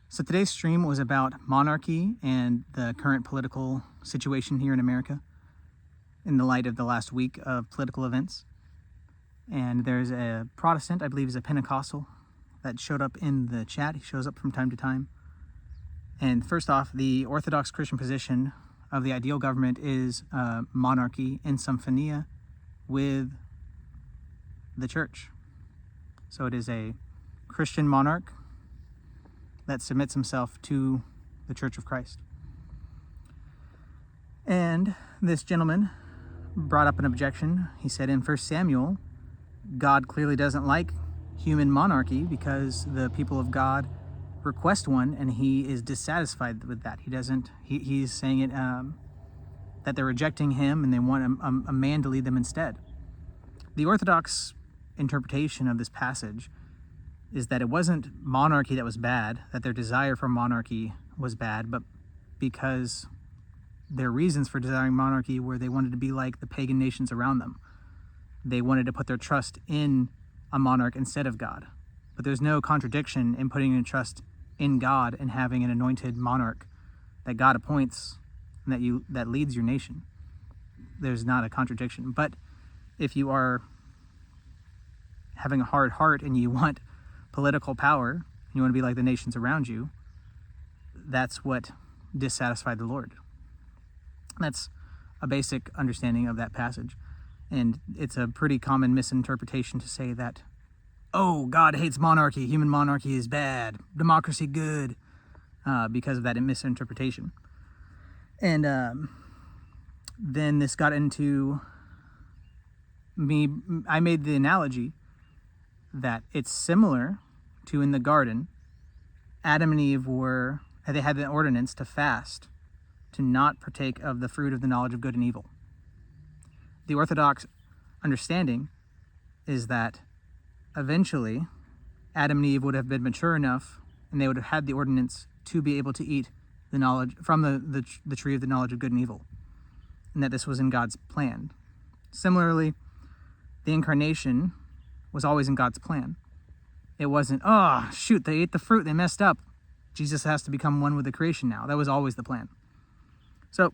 So today's stream was about monarchy and the current political situation here in America in the light of the last week of political events. And there's a Protestant, I believe is a Pentecostal, that showed up in the chat. He shows up from time to time. And first off, the Orthodox Christian position of the ideal government is monarchy in symphonia with the church. So it is a Christian monarch that submits himself to the Church of Christ. And this gentleman brought up an objection. He said in 1 Samuel, God clearly doesn't like human monarchy because the people of God request one, and he is dissatisfied with that. He's saying it that they're rejecting him and they want a man to lead them instead. The Orthodox interpretation of this passage is that it wasn't monarchy that was bad, that their desire for monarchy was bad, but because their reasons for desiring monarchy were they wanted to be like the pagan nations around them. They wanted to put their trust in a monarch instead of God. But there's no contradiction in putting your trust in God and having an anointed monarch that God appoints and that leads your nation. There's not a contradiction. But if you are having a hard heart and you want political power, and you want to be like the nations around you, that's what dissatisfied the Lord. That's a basic understanding of that passage. And it's a pretty common misinterpretation to say that, oh, God hates monarchy, human monarchy is bad, democracy good, because of that misinterpretation. And then this got into I made the analogy that it's similar to in the garden, Adam and Eve they had an ordinance to fast, to not partake of the fruit of the knowledge of good and evil. The Orthodox understanding is that eventually Adam and Eve would have been mature enough and they would have had the ordinance to be able to eat the knowledge from the tree of the knowledge of good and evil, and that this was in God's plan. Similarly, the incarnation was always in God's plan. It wasn't, oh, shoot, they ate the fruit, they messed up. Jesus has to become one with the creation now. That was always the plan. So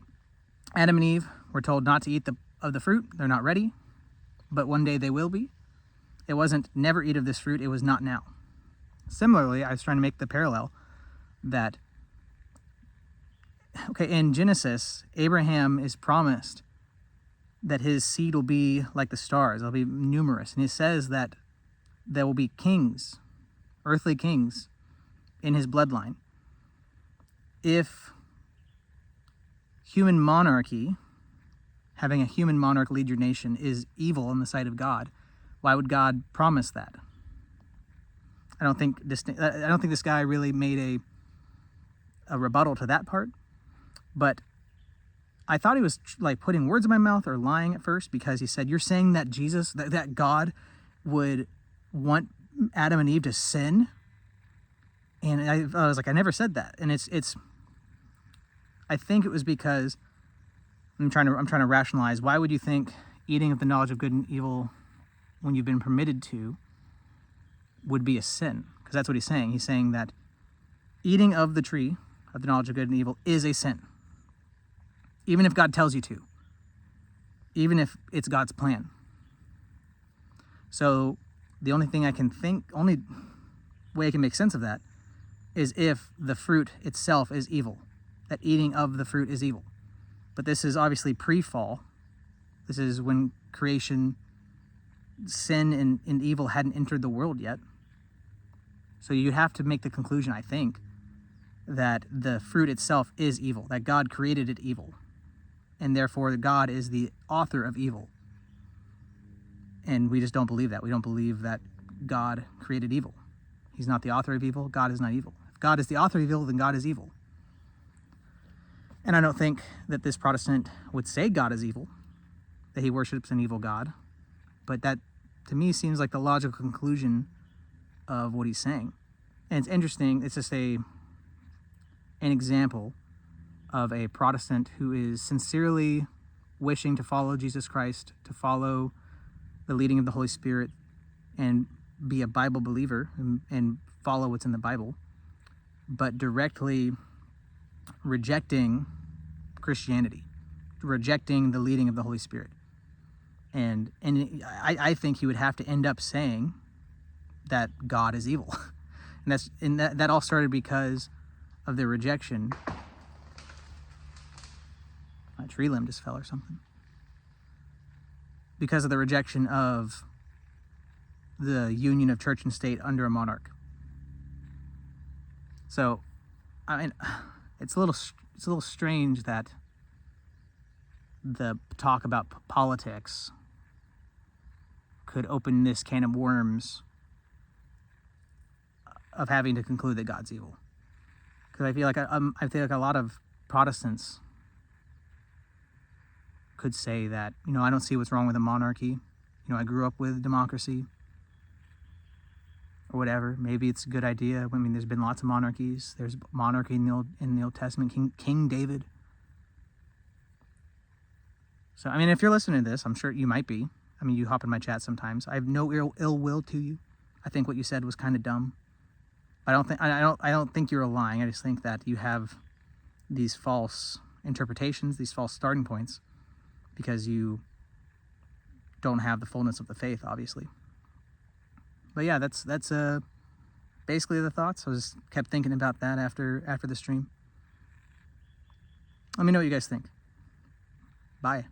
Adam and Eve were told not to eat of the fruit. They're not ready, but one day they will be. It wasn't never eat of this fruit. It was not now. Similarly, I was trying to make the parallel that, in Genesis, Abraham is promised that his seed will be like the stars. They'll be numerous. And he says that there will be kings, earthly kings, in his bloodline. If human monarchy, having a human monarch lead your nation, is evil in the sight of God, why would God promise that? I don't think this guy really made a rebuttal to that part, but I thought he was like putting words in my mouth or lying at first, because he said, you're saying that that God would want Adam and Eve to sin? And I was like, I never said that. And I think it was because I'm trying to rationalize, why would you think eating of the knowledge of good and evil when you've been permitted to would be a sin? Because that's what he's saying. He's saying that eating of the tree of the knowledge of good and evil is a sin. Even if God tells you to. Even if it's God's plan. So the only way I can make sense of that is if the fruit itself is evil. That eating of the fruit is evil. But this is obviously pre-fall. This is when creation, sin and evil hadn't entered the world yet. So you have to make the conclusion, I think, that the fruit itself is evil, that God created it evil, and therefore God is the author of evil. And we just don't believe that. We don't believe that God created evil. He's not the author of evil. God is not evil. If God is the author of evil, then God is evil. And I don't think that this Protestant would say God is evil, that he worships an evil God. But that, to me, seems like the logical conclusion of what he's saying. And it's interesting. It's just an example of a Protestant who is sincerely wishing to follow Jesus Christ, to follow the leading of the Holy Spirit, and be a Bible believer and follow what's in the Bible, but directly rejecting Christianity, rejecting the leading of the Holy Spirit. And I think he would have to end up saying that God is evil. And that all started because of the rejection. A tree limb just fell or something. Because of the rejection of the union of church and state under a monarch. So, I mean, it's a little strange that the talk about politics could open this can of worms of having to conclude that God's evil. Because I feel like a lot of Protestants could say that, I don't see what's wrong with a monarchy. I grew up with democracy or whatever. Maybe it's a good idea. I mean, there's been lots of monarchies. There's monarchy in the Old Testament, King David. So, I mean, if you're listening to this, I'm sure you might be. I mean, you hop in my chat sometimes. I have no ill will to you. I think what you said was kind of dumb. I don't think you're lying. I just think that you have these false interpretations, these false starting points, because you don't have the fullness of the faith, obviously. But yeah, that's basically the thoughts. I just kept thinking about that after the stream. Let me know what you guys think. Bye.